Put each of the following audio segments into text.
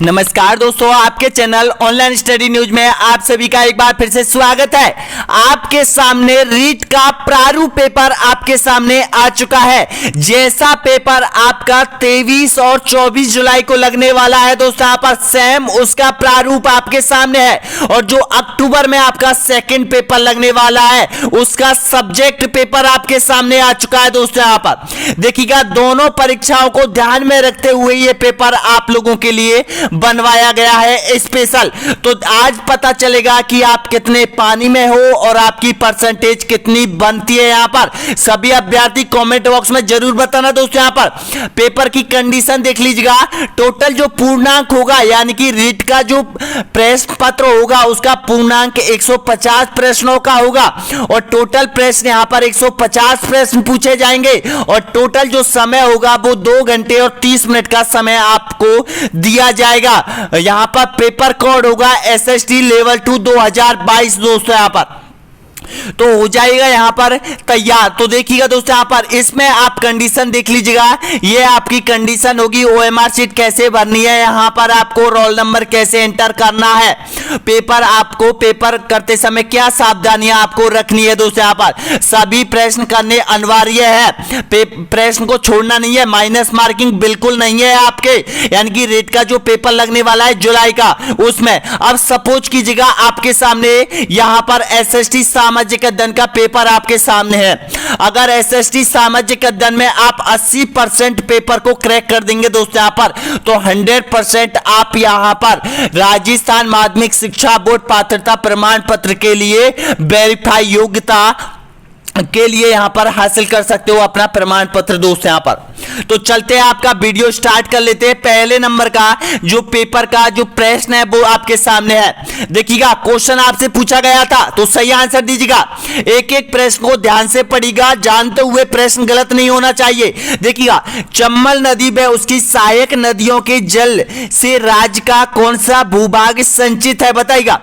नमस्कार दोस्तों, आपके चैनल ऑनलाइन स्टडी न्यूज में आप सभी का एक बार फिर से स्वागत है। आपके सामने रीट का प्रारूप पेपर आपके सामने आ चुका है। जैसा पेपर आपका 23 और 24 जुलाई को लगने वाला है दोस्तों, यहाँ पर सेम उसका प्रारूप आपके सामने है। और जो अक्टूबर में आपका सेकंड पेपर लगने वाला है उसका सब्जेक्ट पेपर आपके सामने आ चुका है दोस्तों। यहाँ पर देखिएगा, दोनों परीक्षाओं को ध्यान में रखते हुए ये पेपर आप लोगों के लिए बनवाया गया है स्पेशल। तो आज पता चलेगा कि आप कितने पानी में हो और आपकी परसेंटेज कितनी बनती है। यहां पर सभी अभ्यर्थी कमेंट बॉक्स में जरूर बताना दोस्तों। यहां पर पेपर की कंडीशन देख लीजिएगा। टोटल जो पूर्णांक होगा यानी कि रीट का जो प्रश्न पत्र होगा उसका पूर्णांक 150 प्रश्नों का होगा और टोटल प्रश्न यहां पर 150 प्रश्न पूछे जाएंगे और टोटल जो समय होगा वो 2 घंटे और 30 मिनट का समय आपको दिया जाएगा। यहां पर पेपर कोड होगा एसएसटी लेवल 2 2022 दोस्तों। यहां पर तो हो जाएगा यहां पर तैयार। तो देखिएगा दोस्तों, यहां पर इसमें आप कंडीशन देख लीजिएगा। ये आपकी कंडीशन होगी ओएमआर शीट कैसे भरनी है, यहां पर आपको रोल नंबर कैसे एंटर करना है, पेपर करते समय क्या सावधानियां आपको रखनी है दोस्तों। यहां पर सभी प्रश्न करने अनिवार्य है, प्रश्न को छोड़ना नहीं है, माइनस मार्किंग बिल्कुल नहीं है आपके, यानी कि रेट का जो पेपर लगने वाला है जुलाई का उसमें। अब सपोज कीजिएगा आपके सामने यहां पर एसएसटी सामाजिक अध्ययन का पेपर आपके सामने है। अगर एसएसटी सामाजिक अध्ययन में आप 80% पेपर को क्रैक कर देंगे दोस्तों यहां पर, तो 100% आप यहां पर राजस्थान माध्यमिक शिक्षा बोर्ड पात्रता प्रमाण पत्र के लिए वेरीफाई योग्यता के लिए यहां पर हासिल कर सकते हो अपना प्रमाण पत्र दोस्तों। यहां पर तो चलते हैं, आपका वीडियो स्टार्ट कर लेते हैं। पहले नंबर का जो पेपर का जो प्रश्न है वो आपके सामने है। देखिएगा, क्वेश्चन आपसे पूछा गया था तो सही आंसर दीजिएगा। एक एक प्रश्न को ध्यान से पढ़िएगा, जानते हुए प्रश्न गलत नहीं होना चाहिए। देखिएगा, चम्बल नदी में उसकी सहायक नदियों के जल से राज्य का कौन सा भूभाग संचित है, बताइएगा।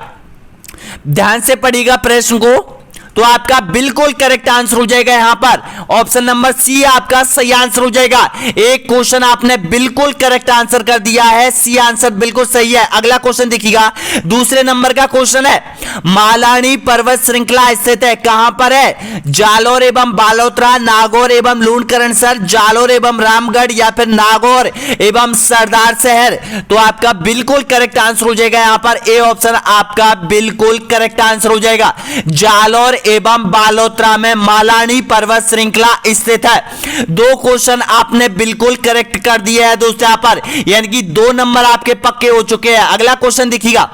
ध्यान से पढ़िएगा प्रश्न को, तो आपका बिल्कुल करेक्ट आंसर हो जाएगा यहां पर ऑप्शन नंबर सी आपका सही आंसर हो जाएगा। एक क्वेश्चन आपने बिल्कुल करेक्ट आंसर कर दिया है, सी आंसर बिल्कुल सही है। अगला क्वेश्चन देखिएगा, दूसरे नंबर का क्वेश्चन है, मालानी पर्वत श्रृंखला स्थित है कहां पर है, जालोर एवं बालोतरा, नागौर एवं लूणकरणसर, जालोर एवं रामगढ़ या फिर नागौर एवं सरदार शहर। तो आपका बिल्कुल करेक्ट आंसर हो जाएगा यहां पर ए ऑप्शन आपका बिल्कुल करेक्ट आंसर हो जाएगा। जालोर एवं बालोतरा में मालानी पर्वत श्रृंखला स्थित है। 2 क्वेश्चन आपने बिल्कुल करेक्ट कर दिए हैं दोस्तों यहां पर, यानी कि 2 नंबर आपके पक्के हो चुके हैं। अगला क्वेश्चन देखिएगा,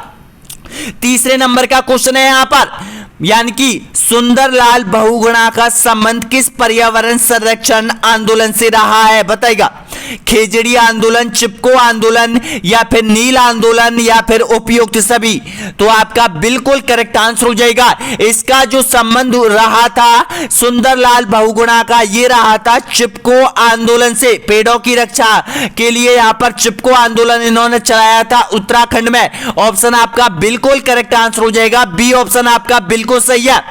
तीसरे नंबर का क्वेश्चन है यहां पर, यानी कि सुंदरलाल बहुगुणा का संबंध किस पर्यावरण संरक्षण आंदोलन से रहा है, बताइएगा। खेजड़ी आंदोलन, चिपको आंदोलन या फिर नील आंदोलन या फिर उपयुक्त सभी। तो आपका बिल्कुल करेक्ट आंसर हो जाएगा। इसका जो संबंध रहा था सुंदरलाल बहुगुणा का, ये रहा था चिपको आंदोलन से। पेड़ों की रक्षा के लिए यहां पर चिपको आंदोलन इन्होंने चलाया था उत्तराखंड में। ऑप्शन आपका बिल्कुल करेक्ट आंसर हो जाएगा, बी ऑप्शन आपका बिल्कुल सही है।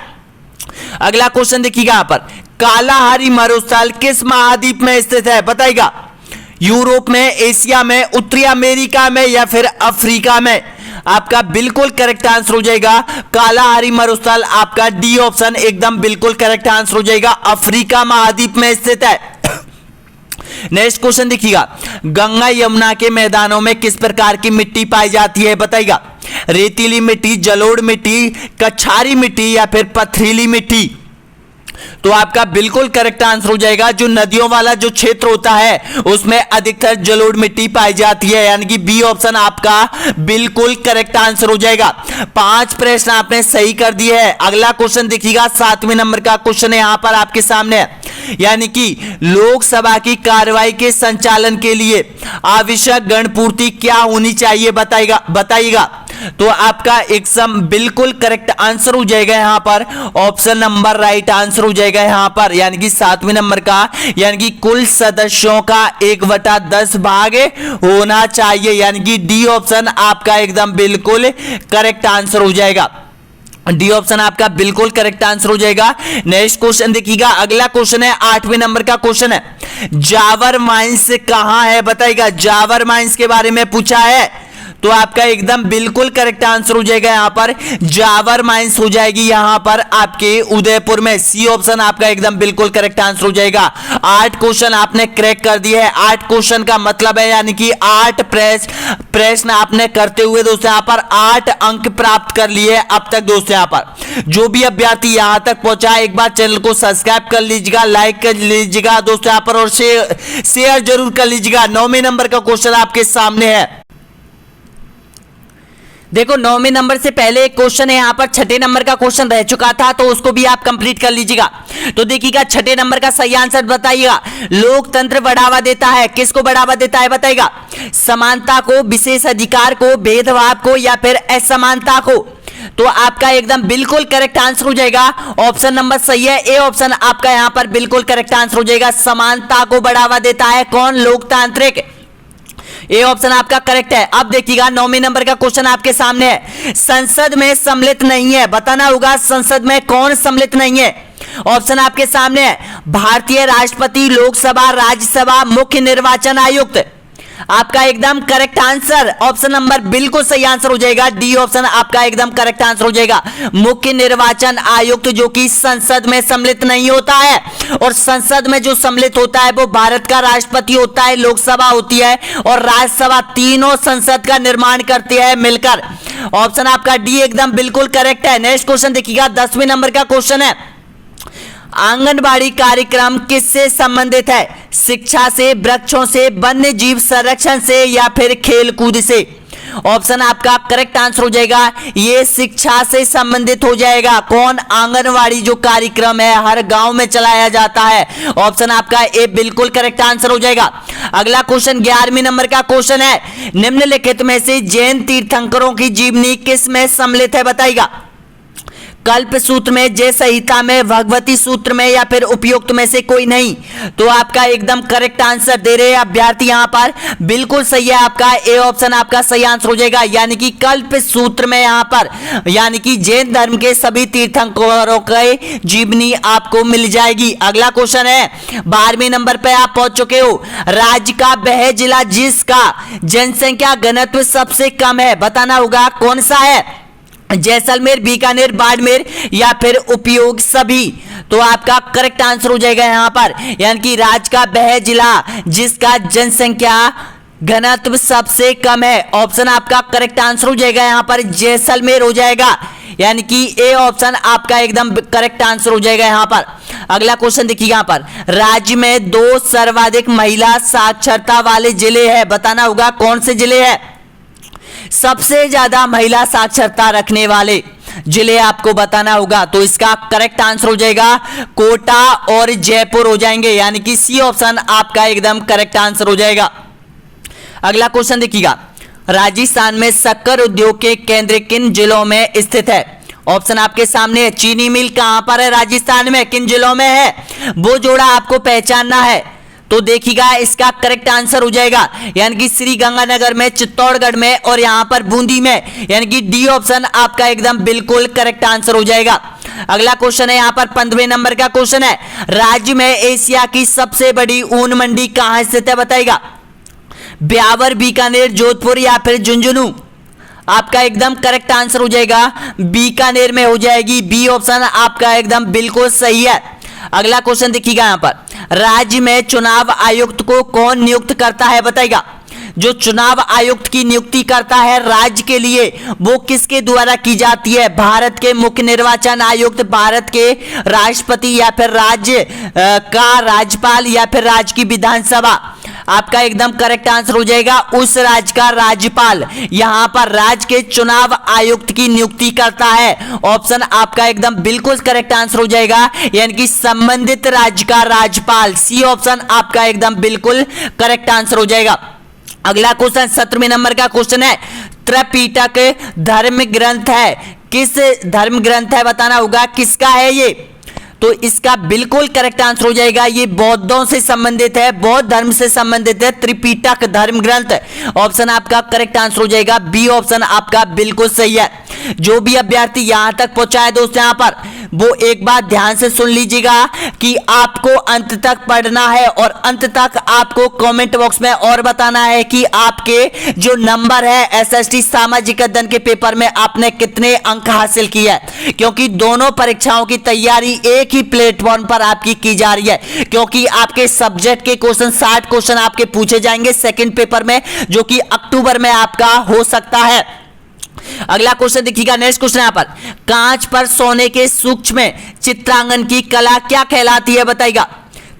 अगला क्वेश्चन देखिएगा, यहां पर कालाहारी मरुस्थल किस महाद्वीप में स्थित है, बताइएगा। यूरोप में, एशिया में, उत्तरी अमेरिका में या फिर अफ्रीका में। आपका बिल्कुल करेक्ट आंसर हो जाएगा कालाहारी मरुस्थल, आपका डी ऑप्शन एकदम बिल्कुल करेक्ट आंसर हो जाएगा, अफ्रीका महाद्वीप में स्थित है। नेक्स्ट क्वेश्चन देखिएगा, गंगा यमुना के मैदानों में किस प्रकार की मिट्टी पाई जाती है, बताइएगा। रेतीली मिट्टी, जलोढ़ मिट्टी, कछारी मिट्टी या फिर पथरीली मिट्टी। तो आपका बिल्कुल करेक्ट आंसर हो जाएगा, जो नदियों वाला जो क्षेत्र होता है उसमें अधिकतर जलोढ़ मिट्टी पाई जाती है, यानी कि बी ऑप्शन आपका बिल्कुल करेक्ट आंसर हो जाएगा। 5 प्रश्न आपने सही कर दिए हैं। अगला क्वेश्चन देखिएगा, 7वें नंबर का क्वेश्चन है यहां पर आपके सामने है, यानी कि लोकसभा की कार्रवाई के संचालन के लिए आवश्यक गणपूर्ति क्या होनी चाहिए, बताइएगा। तो आपका एकदम बिल्कुल करेक्ट आंसर हो जाएगा यहां पर ऑप्शन नंबर राइट आंसर हो जाएगा यहां पर, यानी कि 7वें नंबर का, यानी कि कुल सदस्यों का 1/10 भाग होना चाहिए, यानी कि डी ऑप्शन आपका एकदम बिल्कुल करेक्ट आंसर हो जाएगा। डी ऑप्शन आपका बिल्कुल करेक्ट आंसर हो जाएगा। नेक्स्ट क्वेश्चन देखिएगा, अगला क्वेश्चन है 8वें नंबर का क्वेश्चन है, जावर माइंस कहां है, बताइएगा। जावर माइंस के बारे में पूछा है तो आपका एकदम बिल्कुल करेक्ट आंसर हो जाएगा यहाँ पर जावर माइंस हो जाएगी यहाँ पर आपके उदयपुर में। सी ऑप्शन आपका एकदम बिल्कुल करेक्ट आंसर हो जाएगा। 8 क्वेश्चन आपने क्रैक कर दिए है। 8 क्वेश्चन का मतलब है यानी कि 8 प्रश्न आपने करते हुए दोस्तों यहाँ पर 8 अंक प्राप्त कर लिए अब तक। दोस्तों यहाँ पर जो भी अभ्यर्थी यहां तक पहुंचा एक बार चैनल को सब्सक्राइब कर लीजिएगा, लाइक कर लीजिएगा दोस्तों यहाँ पर, और शेयर जरूर कर लीजिएगा। 9वें नंबर का क्वेश्चन आपके सामने है। देखो 9वें नंबर से पहले एक क्वेश्चन है यहाँ पर, 6ठे नंबर का क्वेश्चन रह चुका था तो उसको भी आप कंप्लीट कर लीजिएगा। तो देखिएगा 6ठे नंबर का सही आंसर बताइएगा। लोकतंत्र बढ़ावा देता है, किसको बढ़ावा देता है बताइएगा? समानता को, विशेष अधिकार को, भेदभाव को या फिर असमानता को? तो आपका एकदम बिल्कुल करेक्ट आंसर हो जाएगा ऑप्शन नंबर सही है, ए ऑप्शन आपका यहां पर बिल्कुल करेक्ट आंसर हो जाएगा। समानता को बढ़ावा देता है कौन? लोकतांत्रिक। ए ऑप्शन आपका करेक्ट है। अब देखिएगा 9वें नंबर का क्वेश्चन आपके सामने है। संसद में सम्मिलित नहीं है, बताना होगा संसद में कौन सम्मिलित नहीं है। ऑप्शन आपके सामने है भारतीय राष्ट्रपति, लोकसभा, राज्यसभा, मुख्य निर्वाचन आयुक्त। आपका एकदम करेक्ट आंसर ऑप्शन नंबर बिल्कुल सही आंसर हो जाएगा, डी ऑप्शन आपका एकदम करेक्ट आंसर हो जाएगा। मुख्य निर्वाचन आयुक्त जो कि संसद में सम्मिलित नहीं होता है, और संसद में जो सम्मिलित होता है वो भारत का राष्ट्रपति होता है, लोकसभा होती है और राज्यसभा, तीनों संसद का निर्माण करती है मिलकर। ऑप्शन आपका डी एकदम बिल्कुल करेक्ट है। नेक्स्ट क्वेश्चन देखिएगा 10वें नंबर का क्वेश्चन है। आंगनबाड़ी कार्यक्रम किससे संबंधित है? शिक्षा से, वृक्षों से, वन्य जीव संरक्षण से या फिर खेलकूद से? ऑप्शन आपका करेक्ट आंसर हो जाएगा, ये शिक्षा से संबंधित हो जाएगा। कौन? आंगनबाड़ी जो कार्यक्रम है हर गांव में चलाया जाता है। ऑप्शन आपका ए बिल्कुल करेक्ट आंसर हो जाएगा। अगला क्वेश्चन 11वें नंबर का क्वेश्चन है। निम्नलिखित में से जैन तीर्थंकरों की जीवनी किस में सम्मिलित है बताइएगा? कल्प सूत्र में, जय संहिता में, भगवती सूत्र में या फिर उपयुक्त में से कोई नहीं? तो आपका एकदम करेक्ट आंसर दे रहे हैं अभ्यर्थी यहां पर, बिल्कुल सही है आपका ए ऑप्शन आपका सही आंसर हो जाएगा, यानी कि कल्प सूत्र में यहां पर यानी कि जैन धर्म के सभी तीर्थंकरों की जीवनी आपको मिल जाएगी। अगला क्वेश्चन है 12वें नंबर पे आप पहुंच चुके हो। राज्य का वह जिला जिसका जनसंख्या घनत्व सबसे कम है, बताना होगा कौन सा है? जैसलमेर, बीकानेर, बाड़मेर या फिर उपयोग सभी? तो आपका करेक्ट आंसर हो जाएगा यहां पर, यानी कि राज्य का वह जिला जिसका जनसंख्या घनत्व सबसे कम है। ऑप्शन आपका करेक्ट आंसर हो जाएगा यहां पर जैसलमेर हो जाएगा, यानी कि ए ऑप्शन आपका एकदम करेक्ट आंसर हो जाएगा यहां पर। अगला क्वेश्चन देखिए यहां पर, राज्य में 2 सर्वाधिक महिला साक्षरता वाले जिले हैं, बताना होगा कौन से जिले हैं? सबसे ज्यादा महिला साक्षरता रखने वाले जिले आपको बताना होगा। तो इसका करेक्ट आंसर हो जाएगा कोटा और जयपुर हो जाएंगे, यानी कि सी ऑप्शन आपका एकदम करेक्ट आंसर हो जाएगा। अगला क्वेश्चन देखिएगा, राजस्थान में शक्कर उद्योग के केंद्र किन जिलों में स्थित है? ऑप्शन आपके सामने है। चीनी मिल कहां पर है राजस्थान में, किन जिलों में है, वो जोड़ा आपको पहचानना है। तो देखिएगा इसका करेक्ट आंसर हो जाएगा, यानी कि श्री गंगानगर में, चित्तौड़गढ़ में और यहां पर बूंदी में, यानी कि डी ऑप्शन आपका एकदम बिल्कुल करेक्ट आंसर हो जाएगा। अगला क्वेश्चन है यहां पर 15वें नंबर का क्वेश्चन है। राज्य में एशिया की सबसे बड़ी ऊन मंडी कहां स्थित है बताइएगा? ब्यावर, बीकानेर, जोधपुर या फिर झुंझुनू? आपका एकदम करेक्ट आंसर हो जाएगा बीकानेर में हो जाएगी, बी ऑप्शन आपका एकदम बिल्कुल सही है। अगला क्वेश्चन देखिएगा यहां पर, राज्य में चुनाव आयुक्त को कौन नियुक्त करता है बताइएगा? जो चुनाव आयुक्त की नियुक्ति करता है राज्य के लिए वो किसके द्वारा की जाती है? भारत के मुख्य निर्वाचन आयुक्त, भारत के राष्ट्रपति या फिर राज्य का राज्यपाल या फिर राज्य की विधानसभा? आपका एकदम करेक्ट आंसर हो जाएगा उस राज्य का राज्यपाल। यहां पर राज्य के चुनाव आयुक्त की नियुक्ति करता है। ऑप्शन आपका एकदम बिल्कुल करेक्ट आंसर हो जाएगा, यानी कि संबंधित राज्य का राज्यपाल, सी ऑप्शन आपका एकदम बिल्कुल करेक्ट आंसर हो जाएगा। अगला क्वेश्चन 17वें नंबर का क्वेश्चन है। त्रिपिटक धर्म ग्रंथ है, किस धर्म ग्रंथ है बताना होगा किसका है ये? तो इसका बिल्कुल करेक्ट आंसर हो जाएगा, ये बौद्धों से संबंधित है, बौद्ध धर्म से संबंधित है त्रिपिटक धर्म ग्रंथ। ऑप्शन आपका करेक्ट आंसर हो जाएगा, बी ऑप्शन आपका बिल्कुल सही है। जो भी अभ्यर्थी यहां तक पहुंचा है दोस्तों, यहां पर वो एक बात ध्यान से सुन लीजिएगा कि आपको अंत तक पढ़ना है और अंत तक आपको कमेंट बॉक्स में और बताना है कि आपके जो नंबर है एसएसटी सामाजिक अध्ययन के पेपर में आपने कितने अंक हासिल किए हैं, क्योंकि दोनों परीक्षाओं की तैयारी एक ही प्लेटफॉर्म पर आपकी की जा रही है। क्योंकि आपके सब्जेक्ट के क्वेश्चन 60 क्वेश्चन आपके पूछे जाएंगे सेकंड पेपर में, जो कि अक्टूबर में आपका हो सकता है। अगला क्वेश्चन देखिएगा, नेक्स्ट क्वेश्चन यहां पर, कांच पर सोने के सूक्ष्म चित्रांकन की कला क्या कहलाती है बताइएगा।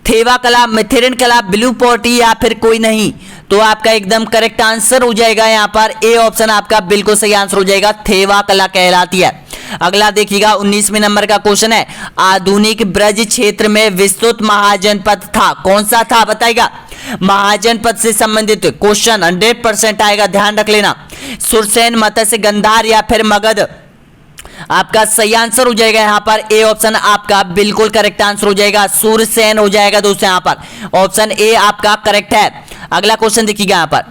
थेवा कला, मिथेरन कला, ब्लू पॉटी या फिर कोई नहीं। तो आपका एकदम करेक्ट आंसर हो जाएगा यहां पर ए ऑप्शन आपका बिल्कुल सही आंसर हो जाएगा, थेवा कला कहलाती है। अगला देखिएगा 19वें नंबर का क्वेश्चन है, आधुनिक ब्रज क्षेत्र में विस्तृत महाजनपद था, कौन सा था बताइएगा। महाजनपद से संबंधित क्वेश्चन 100% आएगा, ध्यान रख लेना। सुरसेन, मत्स्य, गंधार या फिर मगध। आपका सही आंसर हो जाएगा यहां पर ए ऑप्शन आपका बिल्कुल करेक्ट आंसर हो जाएगा, सुरसेन हो जाएगा दोस्तों, यहां पर ऑप्शन ए आपका करेक्ट है। अगला क्वेश्चन देखिएगा यहां पर,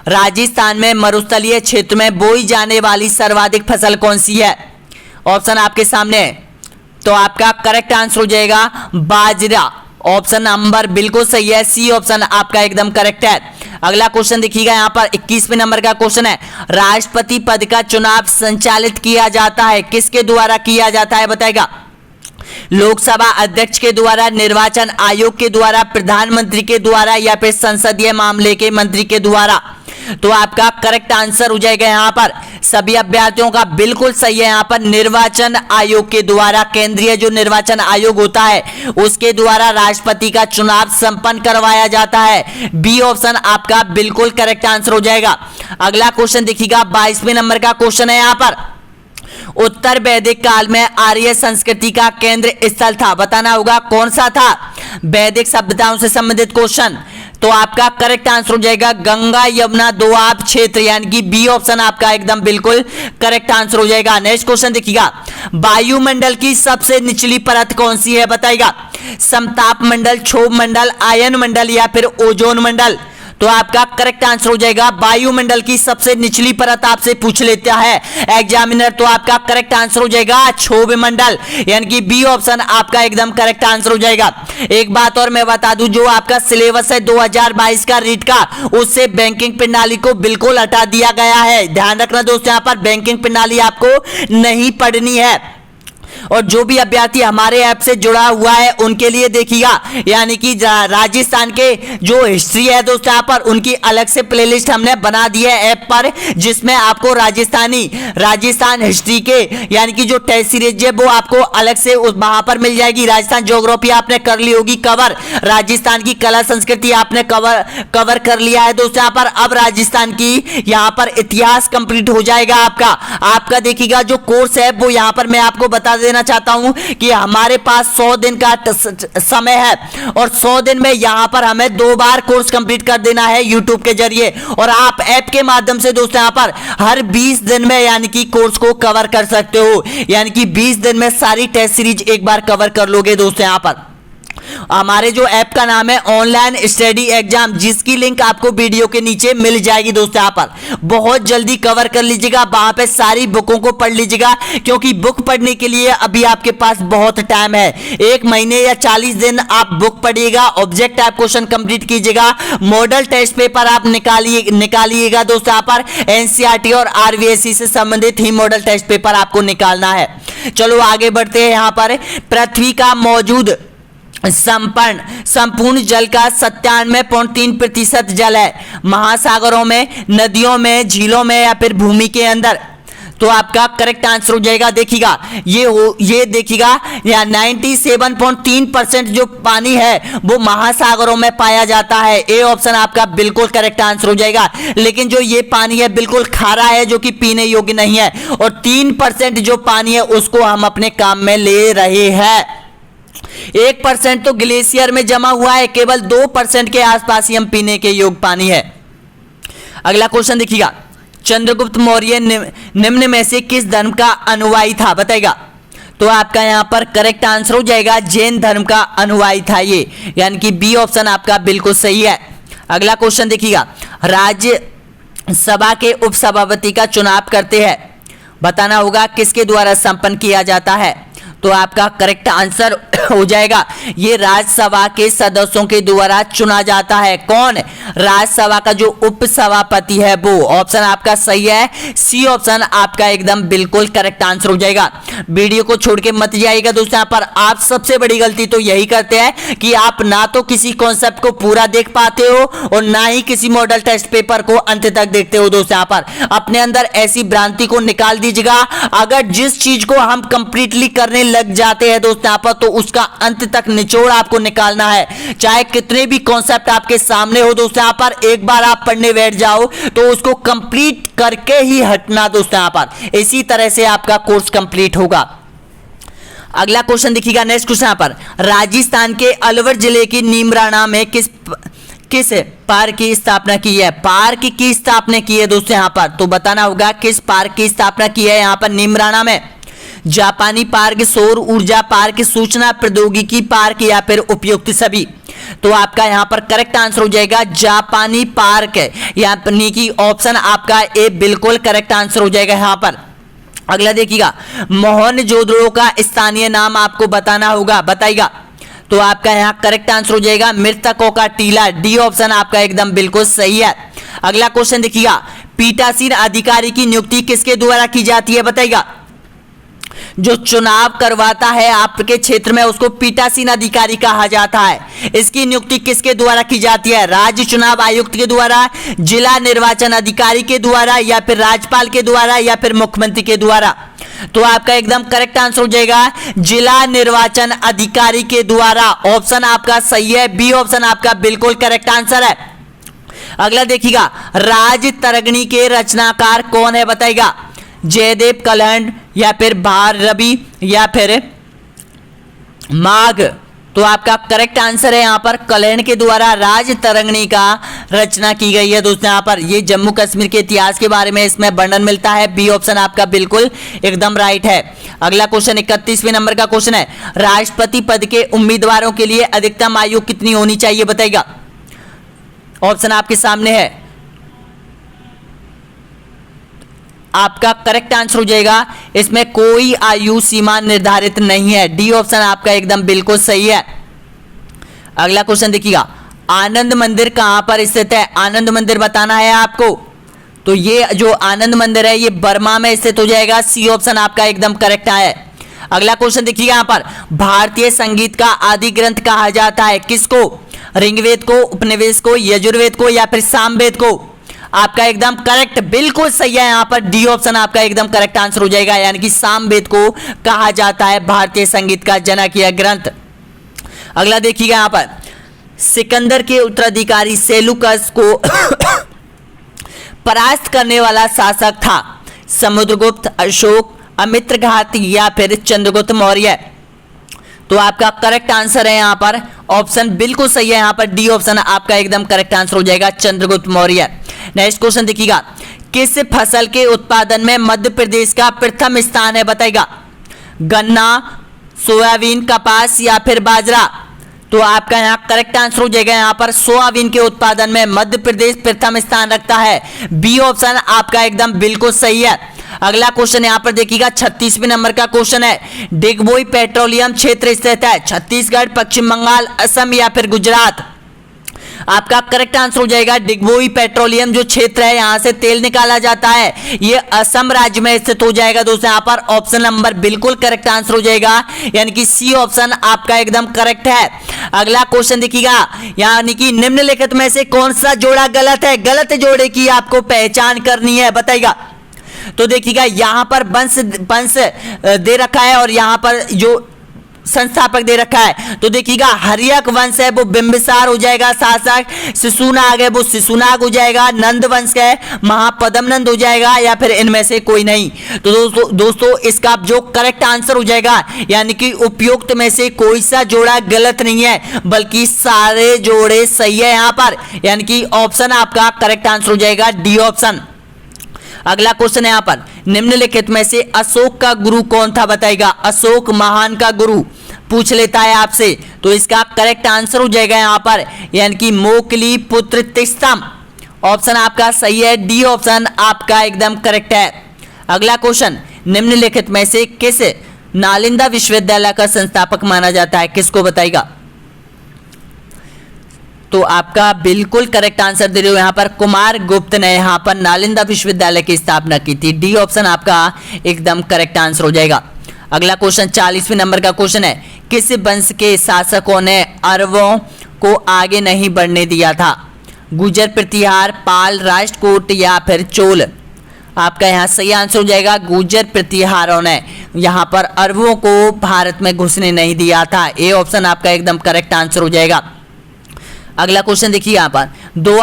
राजस्थान में मरुस्थलीय क्षेत्र में बोई जाने वाली सर्वाधिक फसल कौन सी है। ऑप्शन आपके सामने है, तो आपका करेक्ट आंसर हो जाएगा बाजरा। ऑप्शन नंबर बिल्कुल सही है, सी ऑप्शन आपका एकदम करेक्ट है। अगला क्वेश्चन देखिएगा यहां पर 21वें नंबर का क्वेश्चन है, राष्ट्रपति पद का चुनाव संचालित किया जाता है, किसके द्वारा किया जाता है बताएगा। लोकसभा अध्यक्ष के द्वारा, निर्वाचन आयोग के द्वारा, प्रधानमंत्री के द्वारा या फिर संसदीय मामले के मंत्री के द्वारा। तो आपका करेक्ट आंसर हो जाएगा यहां पर सभी अभ्यर्थियों का बिल्कुल सही है, यहां पर निर्वाचन आयोग के द्वारा, केंद्रीय जो निर्वाचन आयोग होता है उसके द्वारा राष्ट्रपति का चुनाव संपन्न करवाया जाता है। बी ऑप्शन आपका बिल्कुल करेक्ट आंसर हो जाएगा। अगला क्वेश्चन देखिएगा 22वें नंबर का क्वेश्चन है यहां पर, उत्तर वैदिक काल में आर्य संस्कृति का केंद्र स्थल था, बताना होगा कौन सा था। वैदिक सभ्यताओं से संबंधित क्वेश्चन, तो आपका करेक्ट आंसर हो जाएगा गंगा यमुना दोआब क्षेत्र, यानी कि बी ऑप्शन आपका एकदम बिल्कुल करेक्ट आंसर हो जाएगा। नेक्स्ट क्वेश्चन देखिएगा, वायुमंडल की सबसे निचली परत कौन सी है बताइएगा। समताप मंडल, क्षोभ मंडल, आयन मंडल या फिर ओजोन मंडल। तो आपका करेक्ट आंसर हो जाएगा वायुमंडल की सबसे निचली परत आपसे पूछ लेता है एग्जामिनर, तो आपका करेक्ट आंसर हो जाएगा क्षोभ मंडल, यानी कि बी ऑप्शन आपका एकदम करेक्ट आंसर हो जाएगा। एक बात और मैं बता दूं, जो आपका सिलेबस है 2022 का रीट का, उससे बैंकिंग प्रणाली को बिल्कुल हटा दिया गया है। ध्यान रखना दोस्तों, यहां पर बैंकिंग प्रणाली आपको नहीं पढ़नी है। और जो भी अभ्यर्थी हमारे ऐप से जुड़ा हुआ है उनके लिए देखिएगा, यानी कि राजस्थान के जो हिस्ट्री है दोस्तों यहाँ पर उनकी अलग से प्लेलिस्ट हमने बना दी है ऐप पर, जिसमें आपको राजस्थान हिस्ट्री के यानी कि जो टेस्ट सीरीज है वो आपको अलग से वहां पर मिल जाएगी। राजस्थान ज्योग्राफी आपने कर ली होगी कवर, राजस्थान की कला संस्कृति आपने कवर कर लिया है दोस्तों यहाँ पर। अब राजस्थान की यहाँ पर इतिहास कंप्लीट हो जाएगा आपका देखिएगा जो कोर्स है वो यहाँ पर मैं आपको बता देना चाहता हूं कि हमारे पास 100 दिन का समय है और 100 दिन में यहां पर हमें 2 बार कोर्स कंप्लीट कर देना है यूट्यूब के जरिए, और आप ऐप के माध्यम से दोस्तों यहां पर हर 20 दिन में यानी कि कोर्स को कवर कर सकते हो, यानी कि 20 दिन में सारी टेस्ट सीरीज एक बार कवर कर लोगे दोस्तों यहां पर। हमारे जो ऐप का नाम है ऑनलाइन स्टडी एग्जाम, जिसकी लिंक आपको वीडियो के नीचे मिल जाएगी दोस्तों। यहाँ पर बहुत जल्दी कवर कर लीजिएगा, वहां पे सारी बुकों को पढ़ लीजिएगा, क्योंकि बुक पढ़ने के लिए अभी आपके पास बहुत टाइम है। 1 महीने या 40 दिन आप बुक पढ़िएगा, ऑब्जेक्ट टाइप क्वेश्चन कंप्लीट कीजिएगा, मॉडल टेस्ट पेपर आप निकालिएगा दोस्तों। यहाँ पर एनसीईआरटी और आरबीएसई से संबंधित ही मॉडल टेस्ट पेपर आपको निकालना है। चलो आगे बढ़ते हैं। यहाँ पर पृथ्वी का मौजूद संपूर्ण जल का 97.3% जल है, महासागरों में, नदियों में, झीलों में या फिर भूमि के अंदर। तो आपका करेक्ट आंसर हो जाएगा देखिएगा ये देखिएगा 97.3% जो पानी है वो महासागरों में पाया जाता है। ए ऑप्शन आपका बिल्कुल करेक्ट आंसर हो जाएगा। लेकिन जो ये पानी है बिल्कुल खारा है, जो कि पीने योग्य नहीं है, और 3% जो पानी है उसको हम अपने काम में ले रहे हैं। 1% तो ग्लेशियर में जमा हुआ है, केवल 2% के आसपास ही हम पीने के योग्य पानी है। अगला क्वेश्चन देखिएगा, चंद्रगुप्त मौर्य निम्न में से किस धर्म का अनुयायी था बताइएगा। तो आपका यहां पर करेक्ट आंसर हो जाएगा जैन धर्म का अनुयायी था ये, यानी कि बी ऑप्शन आपका बिल्कुल सही है। अगला क्वेश्चन देखिएगा, राज्यसभा के उपसभापति का चुनाव करते हैं, बताना होगा किसके द्वारा संपन्न किया जाता है। तो तो आपका करेक्ट आंसर हो जाएगा ये राज्यसभा के सदस्यों के द्वारा चुना जाता है। कौन? राज्यसभा का जो उपसभापति है वो। ऑप्शन आपका सही है, सी ऑप्शन आपका एकदम बिल्कुल करेक्ट आंसर हो जाएगा। वीडियो को छोड़ के मत जाइएगा दोस्तों। यहाँ पर आप सबसे बड़ी गलती तो यही करते हैं कि आप ना तो किसी कॉन्सेप्ट को पूरा देख पाते हो और ना ही किसी मॉडल टेस्ट पेपर को अंत तक देखते हो। दोस्तों यहाँ पर अपने अंदर ऐसी भ्रांति को निकाल दीजिएगा। अगर जिस चीज को हम कंप्लीटली करने लग जाते हैं दोस्तों यहाँ पर, तो उसका अंत तक निचोड़ आपको निकालना है। चाहे कितने भी कॉन्सेप्ट आपके सामने हो दोस्तों यहाँ पर, एक बार आप पढ़ने बैठ जाओ तो उसको कंप्लीट करके ही हटना दोस्तों यहाँ पर। इसी तरह से आपका कोर्स कंप्लीट होगा। अगला क्वेश्चन देखिएगा, नेक्स्ट क्वेश्चन यहाँ पर, राजस्थान के अलवर जिले की नीमराणा में किस पार्क की स्थापना की है? पार्क की स्थापना की है दोस्तों यहाँ पर, तो बताना होगा किस पार्क की स्थापना की है यहाँ पर नीमराणा में। जापानी पार्क, सौर ऊर्जा पार्क, सूचना प्रौद्योगिकी पार्क या फिर उपयुक्त सभी। तो आपका यहाँ पर करेक्ट आंसर हो जाएगा जापानी पार्क, यानी कि ऑप्शन आपका ए बिल्कुल करेक्ट आंसर हो जाएगा यहाँ पर। अगला देखिएगा, मोहनजोदड़ो का स्थानीय नाम आपको बताना होगा, बताइएगा। तो आपका यहाँ करेक्ट आंसर हो जाएगा मृतकों का टीला, डी ऑप्शन आपका एकदम बिल्कुल सही है। अगला क्वेश्चन देखिएगा, पीठासीन अधिकारी की नियुक्ति किसके द्वारा की जाती है? बताइएगा। जो चुनाव करवाता है आपके क्षेत्र में उसको पीठासीन अधिकारी कहा जाता है। इसकी नियुक्ति किसके द्वारा की जाती है? राज्य चुनाव आयुक्त के द्वारा, जिला निर्वाचन अधिकारी के द्वारा या फिर राज्यपाल के द्वारा या फिर मुख्यमंत्री के द्वारा। तो आपका एकदम करेक्ट आंसर हो जाएगा जिला निर्वाचन अधिकारी के द्वारा। ऑप्शन आपका सही है, बी ऑप्शन आपका बिल्कुल करेक्ट आंसर है। अगला देखिएगा, राज तरंगिणी के रचनाकार कौन है? बताइएगा। जयदेव कलहंड या फिर भाररवि या फिर माघ। तो आपका करेक्ट आंसर है यहाँ पर कलहंड के द्वारा राज तरंगिणी का रचना की गई है दोस्तों। यहाँ पर ये जम्मू कश्मीर के इतिहास के बारे में इसमें वर्णन मिलता है, बी ऑप्शन आपका बिल्कुल एकदम राइट है। अगला क्वेश्चन 31वें नंबर का क्वेश्चन है, राष्ट्रपति पद के उम्मीदवारों के लिए अधिकतम आयु कितनी होनी चाहिए? बताइएगा। ऑप्शन आपके सामने है, आपका करेक्ट आंसर हो जाएगा इसमें कोई आयु सीमा निर्धारित नहीं है, डी ऑप्शन आपका एकदम बिल्कुल सही है। अगला क्वेश्चन देखिएगा, आनंद मंदिर कहां पर स्थित है? आनंद मंदिर बताना है आपको। तो ये जो आनंद मंदिर है ये बर्मा में स्थित हो जाएगा, सी ऑप्शन आपका एकदम करेक्ट है। अगला क्वेश्चन देखिएगा, यहाँ पर भारतीय संगीत का आदि ग्रंथ कहा जाता है किसको? ऋग्वेद को, उपनिवेद को, यजुर्वेद को या फिर सामवेद को? आपका एकदम करेक्ट बिल्कुल सही है यहाँ पर, डी ऑप्शन आपका एकदम करेक्ट आंसर हो जाएगा, यानी कि सामवेद को कहा जाता है भारतीय संगीत का जनक यह ग्रंथ। अगला देखिएगा, यहाँ पर सिकंदर के उत्तराधिकारी सेलुकस को परास्त करने वाला शासक था? समुद्रगुप्त, अशोक, अमित्रघात या फिर चंद्रगुप्त मौर्य? तो आपका करेक्ट आंसर है यहाँ पर, ऑप्शन बिल्कुल सही है यहाँ पर, डी ऑप्शन आपका एकदम करेक्ट आंसर हो जाएगा चंद्रगुप्त मौर्य। नेक्स्ट क्वेश्चन देखिएगा, किस फसल के उत्पादन में मध्य प्रदेश का प्रथम स्थान है? बताइएगा। गन्ना, सोयाबीन, कपास या फिर बाजरा? तो आपका यहाँ करेक्ट आंसर हो जाएगा यहाँ पर सोयाबीन के उत्पादन में मध्य प्रदेश प्रथम स्थान रखता है, बी ऑप्शन आपका एकदम बिल्कुल सही है। अगला क्वेश्चन यहाँ पर देखिएगा, 36वें नंबर का क्वेश्चन है, डिगबोई पेट्रोलियम क्षेत्र स्थित है छत्तीसगढ़, पश्चिम बंगाल, असम या फिर गुजरात? आपका करेक्ट आंसर हो जाएगा डिगबोई पेट्रोलियम जो क्षेत्र है यहाँ से तेल निकाला जाता है ये असम राज्य में स्थित हो जाएगा दोस्तों। यहाँ पर ऑप्शन नंबर बिल्कुल करेक्ट आंसर हो जाएगा, यानी कि सी ऑप्शन आपका एकदम करेक्ट है। अगला क्वेश्चन देखिएगा, यानी कि निम्नलिखित में से कौन सा जोड़ा गलत है? गलत जोड़े की आपको पहचान करनी है, बताइएगा। तो देखिएगा यहाँ पर वंश दे रखा है और यहाँ पर जो संस्थापक दे रखा है। तो देखिएगा हर्यक वंश है वो बिंबिसार हो जाएगा शासक, शिशुनाग है वो शिशुनाग हो जाएगा, नंद वंश है महापद्मनंद हो जाएगा या फिर इनमें से कोई नहीं। तो दोस्तों इसका जो करेक्ट आंसर हो जाएगा, यानी कि उपयुक्त में से कोई सा जोड़ा गलत नहीं है बल्कि सारे जोड़े सही है यहाँ पर, यानी कि ऑप्शन आपका करेक्ट आंसर हो जाएगा डी ऑप्शन। अगला क्वेश्चन है यहाँ पर, निम्नलिखित में से अशोक का गुरु कौन था? बताइएगा। अशोक महान का गुरु पूछ लेता है आपसे, तो इसका करेक्ट आंसर हो जाएगा यहाँ पर, यानी कि मोकली पुत्र तिस्तम। ऑप्शन आपका सही है, डी ऑप्शन आपका एकदम करेक्ट है। अगला क्वेश्चन, निम्नलिखित में से किस नालंदा विश्वविद्यालय का संस्थापक माना जाता है? किसको बताइएगा? तो आपका बिल्कुल करेक्ट आंसर दे रहे हो यहाँ पर, कुमार गुप्त ने यहाँ पर नालंदा विश्वविद्यालय की स्थापना की थी। डी ऑप्शन आपका एकदम करेक्ट आंसर हो जाएगा। अगला क्वेश्चन 40वें नंबर का क्वेश्चन है, किस वंश के शासकों ने अरबों को आगे नहीं बढ़ने दिया था? गुर्जर, प्रतिहार, पाल, राष्ट्रकूट या फिर चोल? आपका यहाँ सही आंसर हो जाएगा, गुर्जर प्रतिहारों ने यहाँ पर अरबों को भारत में घुसने नहीं दिया था। ए ऑप्शन आपका एकदम करेक्ट आंसर हो जाएगा। अगला क्वेश्चन देखिए यहाँ पर, दो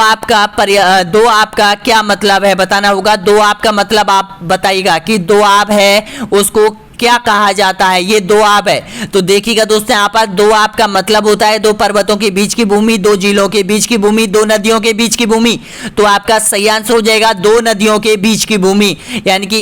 आपका क्या मतलब है बताना होगा। दो आपका मतलब आप बताइएगा कि दो आप है उसको क्या कहा जाता है। ये दो आप है तो देखिएगा दोस्तों, यहाँ पर दो आप का मतलब होता है दो पर्वतों के बीच की भूमि, दो झीलों के बीच की भूमि, दो नदियों के बीच की भूमि। तो आपका सही आंसर हो जाएगा दो नदियों के बीच की भूमि, यानी कि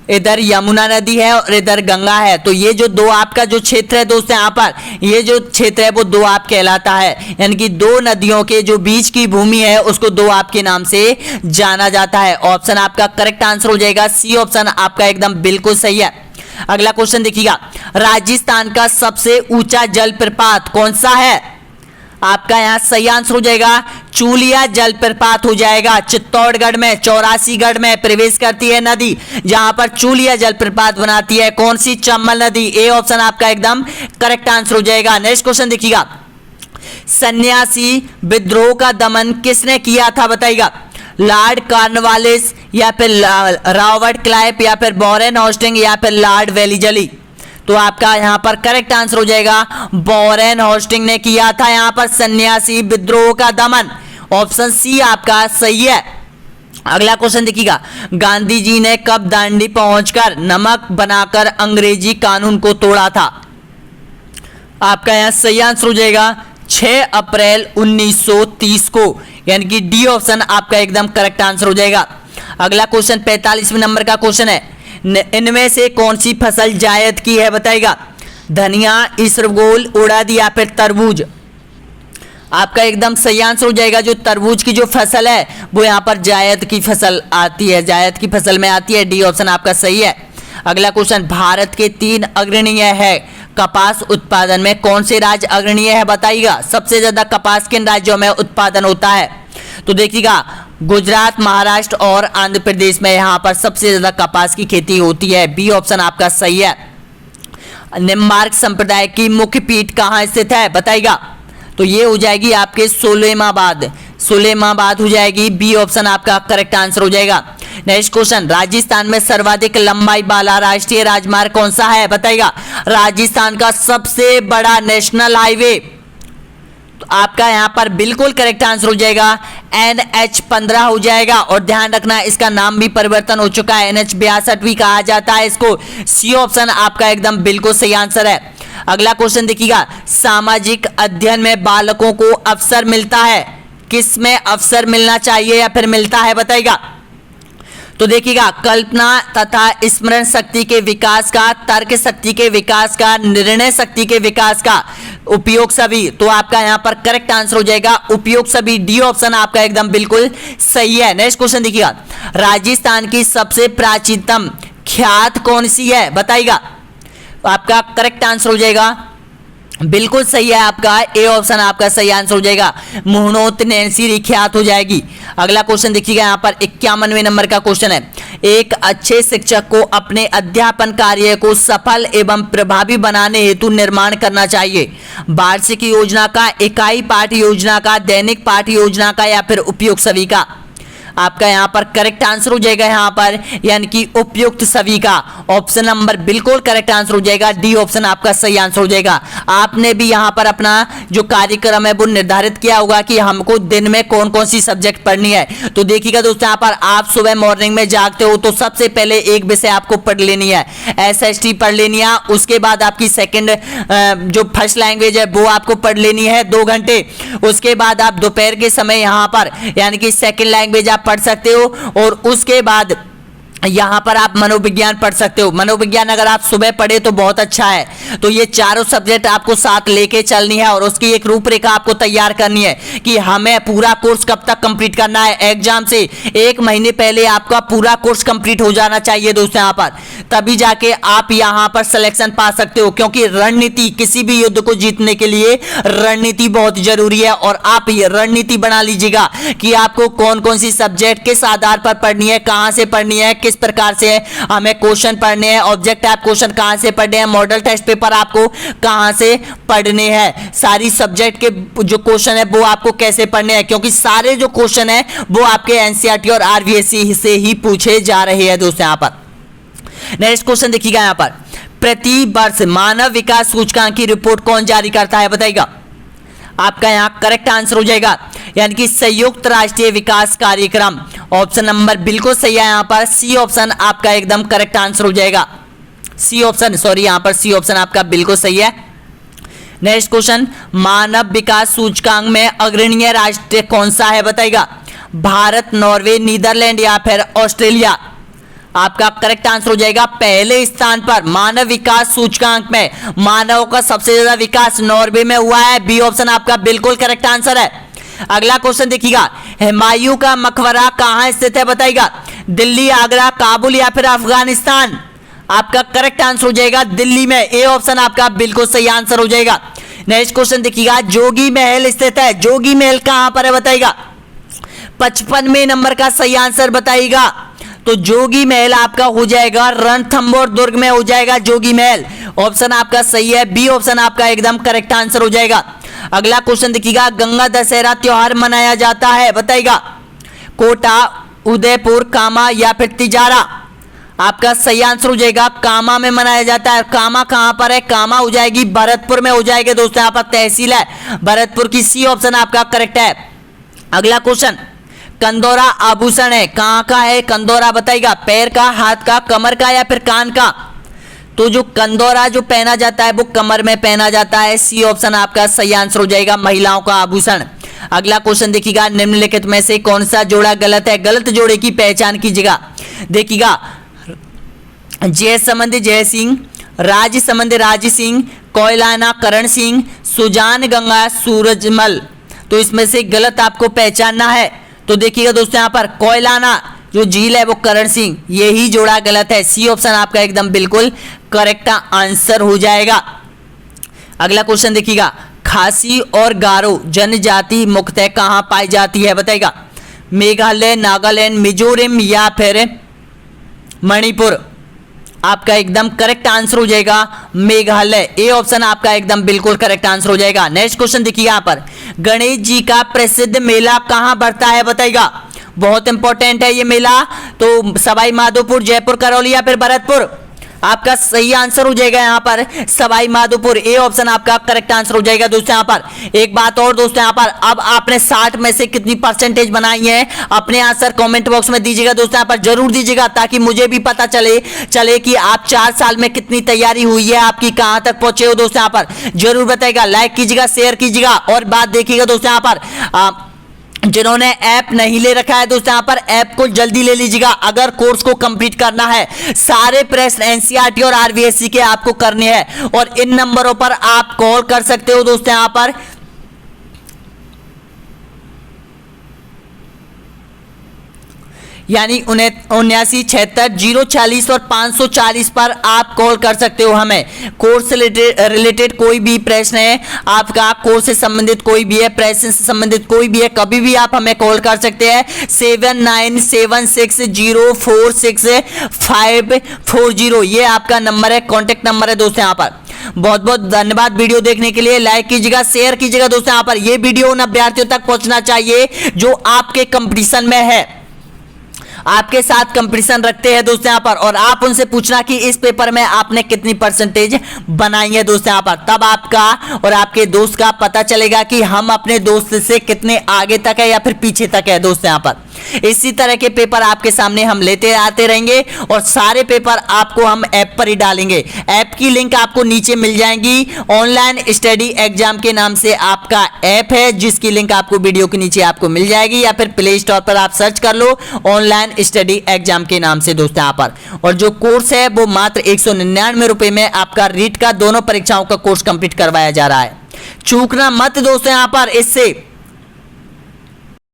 इधर यमुना नदी है और इधर गंगा है। तो ये जो दो आपका जो क्षेत्र है दोस्तों, यहाँ पर ये जो क्षेत्र है वो दो आप कहलाता है, यानी कि दो नदियों के जो बीच की भूमि है उसको दो आप के नाम से जाना जाता है। ऑप्शन आपका करेक्ट आंसर हो जाएगा, सी ऑप्शन आपका एकदम बिल्कुल सही है। अगला क्वेश्चन देखिएगा, राजस्थान का सबसे ऊंचा जलप्रपात कौन सा है? आपका यहाँ सही आंसर हो जाएगा चूलिया जलप्रपात हो जाएगा। चित्तौड़गढ़ में 84गढ़ में प्रवेश करती है नदी, जहां पर चूलिया जलप्रपात बनाती है कौन सी? चंबल नदी। ए ऑप्शन आपका एकदम करेक्ट आंसर हो जाएगा। नेक्स्ट क्वेश्चन देखिएगा, सन्यासी विद्रोह का दमन किसने किया था बताइएगा? लॉर्ड कॉर्नवालिस या फिर रॉबर्ट क्लाइव या फिर वॉरेन हेस्टिंग्स या फिर लॉर्ड वेलिस्ली? तो आपका यहाँ पर करेक्ट आंसर हो जाएगा वॉरेन हेस्टिंग्स ने किया था यहाँ पर सन्यासी विद्रोह का दमन। ऑप्शन सी आपका सही है। अगला क्वेश्चन देखिएगा, गांधी जी ने कब दांडी पहुंचकर नमक बनाकर अंग्रेजी कानून को तोड़ा था? आपका यहाँ सही आंसर हो जाएगा 6 अप्रैल 1930 को, यानी कि डी ऑप्शन आपका एकदम करेक्ट आंसर हो जाएगा। अगला क्वेश्चन 45वें नंबर का क्वेश्चन है, इनमें से कौन सी फसल जायद की है बताइएगा? धनिया, इसबगोल, उड़द या फिर तरबूज? आपका एकदम सही आंसर हो जाएगा, जो तरबूज की जो फसल है वो यहाँ पर जायद की फसल आती है, जायद की फसल में आती है। डी ऑप्शन आपका सही है। अगला क्वेश्चन, भारत के 3 अग्रणीय है कपास उत्पादन में, कौन से राज्य अग्रणीय है बताइएगा? सबसे ज्यादा कपास किन राज्यों में उत्पादन होता है? तो देखिएगा गुजरात, महाराष्ट्र और आंध्र प्रदेश में यहाँ पर सबसे ज्यादा कपास की खेती होती है। बी ऑप्शन आपका सही है। निम्बार्क संप्रदाय की मुख्य पीठ कहाँ स्थित है बताइएगा? तो ये हो जाएगी आपके सुलेमाबाद हो जाएगी। बी ऑप्शन आपका करेक्ट आंसर हो जाएगा। नेक्स्ट क्वेश्चन, राजस्थान में सर्वाधिक लंबाई वाला राष्ट्रीय राजमार्ग कौन सा है बताइएगा? राजस्थान का सबसे बड़ा नेशनल हाईवे, तो आपका यहाँ पर बिल्कुल करेक्ट आंसर हो जाएगा NH-15 हो जाएगा। और ध्यान रखना इसका नाम भी परिवर्तन हो चुका है, NH-62 भी कहा जाता है इसको। सी ऑप्शन आपका एकदम बिल्कुल सही आंसर है। अगला क्वेश्चन देखिएगा, सामाजिक अध्ययन में बालकों को अवसर मिलता है, किस में अवसर मिलना चाहिए या फिर मिलता है बताइएगा? तो देखिएगा कल्पना तथा स्मरण शक्ति के विकास का, तर्क शक्ति के विकास का, निर्णय शक्ति के विकास का, उपयोग सभी। तो आपका यहाँ पर करेक्ट आंसर हो जाएगा उपयोग सभी। डी ऑप्शन आपका एकदम बिल्कुल सही है। नेक्स्ट क्वेश्चन देखिएगा, राजस्थान की सबसे प्राचीनतम ख्यात कौन सी है बताइएगा? आपका करेक्ट आंसर हो जाएगा बिल्कुल सही है आपका ए ऑप्शन आपका सही आंसर हो जाएगा, मुहनोत्तनैसीरी ख्यात हो जाएगी। अगला क्वेश्चन देखिएगा यहाँ पर 51वें नंबर का क्वेश्चन है, एक अच्छे शिक्षक को अपने अध्यापन कार्य को सफल एवं प्रभावी बनाने हेतु निर्माण करना चाहिए। वार्षिक योजना का, इकाई पाठ योजना का, दैनिक पाठ योजना का या फिर उपयुक्त सभी का? आपका यहाँ पर करेक्ट आंसर हो जाएगा यहाँ पर यानी कि उपयुक्त सभी का। ऑप्शन नंबर बिल्कुल करेक्ट आंसर हो जाएगा, डी ऑप्शन आपका सही आंसर हो जाएगा। आपने भी यहाँ पर अपना जो कार्यक्रम है वो निर्धारित किया होगा कि हमको दिन में कौन कौन सी सब्जेक्ट पढ़नी है। तो देखिएगा दोस्तों, यहाँ पर आप सुबह मॉर्निंग में जागते हो तो सबसे पहले एक विषय आपको पढ़ लेनी है, SST पढ़ लेनी है। उसके बाद आपकी सेकेंड जो फर्स्ट लैंग्वेज है वो आपको पढ़ लेनी है 2 घंटे। उसके बाद आप दोपहर के समय यहाँ पर यानी कि सेकेंड लैंग्वेज आप पढ़ सकते हो। और उसके बाद यहाँ पर आप मनोविज्ञान पढ़ सकते हो। मनोविज्ञान अगर आप सुबह पढ़े तो बहुत अच्छा है। तो ये चारों सब्जेक्ट आपको साथ लेके चलनी है और उसकी एक रूपरेखा आपको तैयार करनी है कि हमें पूरा कोर्स कब तक कंप्लीट करना है। एग्जाम से 1 महीने पहले आपका पूरा कोर्स कंप्लीट हो जाना चाहिए दोस्तों यहाँ पर, तभी जाके आप यहाँ पर सिलेक्शन पा सकते हो। क्योंकि रणनीति, किसी भी युद्ध को जीतने के लिए रणनीति बहुत जरूरी है और आप ये रणनीति बना लीजिएगा कि आपको कौन कौन सी सब्जेक्ट किस आधार पर पढ़नी है, कहां से पढ़नी है, किस प्रकार से हमें क्वेश्चन पढ़ने हैं, ऑब्जेक्ट टाइप क्वेश्चन कहां से पढ़ने हैं, मॉडल टेस्ट पेपर आपको कहां से पढ़ने हैं, सारी सब्जेक्ट के जो क्वेश्चन है वो आपको कैसे पढ़ने हैं। क्योंकि सारे जो क्वेश्चन है वो आपके एनसीईआरटी और आरबीएससी से ही पूछे जा रहे हैं दोस्तों। यहां पर नेक्स्ट क्वेश्चन देखिएगा, यहां पर प्रति वर्ष मानव विकास सूचकांक की रिपोर्ट कौन जारी करता है बताइएगा। आपका यहां करेक्ट आंसर हो जाएगा यानी कि संयुक्त राष्ट्रीय विकास कार्यक्रम। ऑप्शन नंबर बिल्कुल सही है, यहां पर सी ऑप्शन आपका एकदम करेक्ट आंसर हो जाएगा। सी ऑप्शन, सॉरी, यहां पर सी ऑप्शन आपका बिल्कुल सही है। नेक्स्ट क्वेश्चन, मानव विकास सूचकांक में अग्रणीय राष्ट्र कौन सा है बताइएगा। भारत, नॉर्वे, नीदरलैंड या फिर ऑस्ट्रेलिया। आपका करेक्ट आंसर हो जाएगा पहले स्थान पर मानव विकास सूचकांक में मानव का सबसे ज्यादा विकास नॉर्वे में हुआ है। बी ऑप्शन आपका बिल्कुल करेक्ट आंसर है। अगला क्वेश्चन देखिएगा, हुमायूं का मकबरा कहां स्थित है बताइएगा। दिल्ली, आगरा, काबुल या फिर अफगानिस्तान। आपका करेक्ट आंसर हो जाएगा दिल्ली में। ए ऑप्शन आपका बिल्कुल सही आंसर हो जाएगा। नेक्स्ट क्वेश्चन देखिएगा, जोगी महल स्थित है, जोगी महल कहां पर है बताइएगा। 55वें नंबर का सही आंसर बताइएगा। तो जोगी महल आपका हो जाएगा रणथंभौर दुर्ग में हो जाएगा जोगी महल। ऑप्शन आपका सही है, बी ऑप्शन आपका एकदम करेक्ट आंसर हो जाएगा। अगला क्वेश्चन देखिएगा, गंगा दशहरा त्योहार मनाया जाता है बताइएगा। कोटा, उदयपुर, कामा या फिर तिजारा। आपका सही आंसर हो जाएगा कामा में मनाया जाता है। कामा कहां पर है, कामा हो जाएगी भरतपुर में हो जाएगी दोस्तों, यहाँ पर तहसील है भरतपुर की। सी ऑप्शन आपका करेक्ट है। अगला क्वेश्चन, कंदौरा आभूषण है, कहां का है कंदौरा बताइएगा। पैर का, हाथ का, कमर का या फिर कान का। तो जो कंदौरा जो पहना जाता है वो कमर में पहना जाता है। सी ऑप्शन आपका सही आंसर हो जाएगा, महिलाओं का आभूषण। अगला क्वेश्चन देखिएगा, निम्नलिखित में से कौन सा जोड़ा गलत है। गलत जोड़े की पहचान कीजिएगा। देखिएगा, जय संबंधी जय सिंह, राज संबंधी राज सिंह, कोयलाना करण सिंह, सुजान गंगा सूरजमल। तो इसमें से गलत आपको पहचानना है। तो देखिएगा दोस्तों, यहां पर कोयलाना जो झील है वो करण सिंह, यही जोड़ा गलत है। सी ऑप्शन आपका एकदम बिल्कुल करेक्ट आंसर हो जाएगा। अगला क्वेश्चन देखिएगा, खासी और गारो जनजाति मुख्यतः कहां पाई जाती है बताइएगा। मेघालय, नागालैंड, मिजोरम या फिर मणिपुर। आपका एकदम करेक्ट आंसर हो जाएगा मेघालय। ए ऑप्शन आपका एकदम बिल्कुल करेक्ट आंसर हो जाएगा। नेक्स्ट क्वेश्चन देखिए, यहां पर गणेश जी का प्रसिद्ध मेला कहां बढ़ता है बताइएगा। बहुत इंपॉर्टेंट है ये मेला। तो सवाई माधोपुर, जयपुर, करौली या फिर भरतपुर। आपका सही आंसर हो जाएगा यहाँ पर सवाई माधोपुर। ए ऑप्शन आपका करेक्ट आंसर हो जाएगा दोस्तों। यहाँ पर एक बात और दोस्तों, यहाँ पर अब आपने 60 में से कितनी परसेंटेज बनाई है अपने आंसर कमेंट बॉक्स में दीजिएगा दोस्तों। यहाँ पर जरूर दीजिएगा ताकि मुझे भी पता चले कि आप 4 साल में कितनी तैयारी हुई है, आपकी कहां तक पहुंचे हो दोस्तों। यहाँ पर जरूर बताइएगा, लाइक कीजिएगा, शेयर कीजिएगा। और बात देखिएगा दोस्तों, यहाँ पर जिन्होंने ऐप नहीं ले रखा है दोस्तों, यहां पर ऐप को जल्दी ले लीजिएगा। अगर कोर्स को कंप्लीट करना है, सारे प्रश्न एनसीईआरटी और आरबीएससी के आपको करने हैं और इन नंबरों पर आप कॉल कर सकते हो दोस्तों। यहां पर यानी 7976 और 540 पर आप कॉल कर सकते हो हमें। कोर्स से रिलेटेड कोई भी प्रश्न है आपका, कोर्स से संबंधित कोई भी है, प्रश्न से संबंधित कोई भी है, कभी भी आप हमें कॉल कर सकते हैं। 7976046540 ये आपका नंबर है, कॉन्टेक्ट नंबर है दोस्तों। यहाँ पर बहुत बहुत धन्यवाद वीडियो देखने के लिए। लाइक कीजिएगा, शेयर कीजिएगा दोस्तों। यहाँ पर ये वीडियो उन अभ्यर्थियों तक पहुंचना चाहिए जो आपके कंपटीशन में है, आपके साथ कंपटीशन रखते हैं दोस्तों यहाँ पर, और आप उनसे पूछना कि इस पेपर में आपने कितनी परसेंटेज बनाई है दोस्तों यहाँ पर। तब आपका और आपके दोस्त का पता चलेगा कि हम अपने दोस्त से कितने आगे तक है या फिर पीछे तक है दोस्तों यहाँ पर। इसी तरह के पेपर आपके सामने हम लेते आते रहेंगे और सारे पेपर आपको हम ऐप पर ही डालेंगे। ऐप की लिंक आपको नीचे मिल जाएगी। ऑनलाइन स्टडी एग्जाम के नाम से आपका ऐप है, जिसकी लिंक आपको वीडियो के नीचे आपको मिल जाएगी, या फिर प्ले स्टोर पर आप सर्च कर लो ऑनलाइन ऑनलाइन स्टडी एग्जाम के नाम से दोस्तों यहाँ पर। और जो कोर्स है वो मात्र 199 रुपए में आपका रीट का दोनों परीक्षाओं का कोर्स कंप्लीट करवाया जा रहा है। चूकना मत दोस्तों यहाँ पर। इससे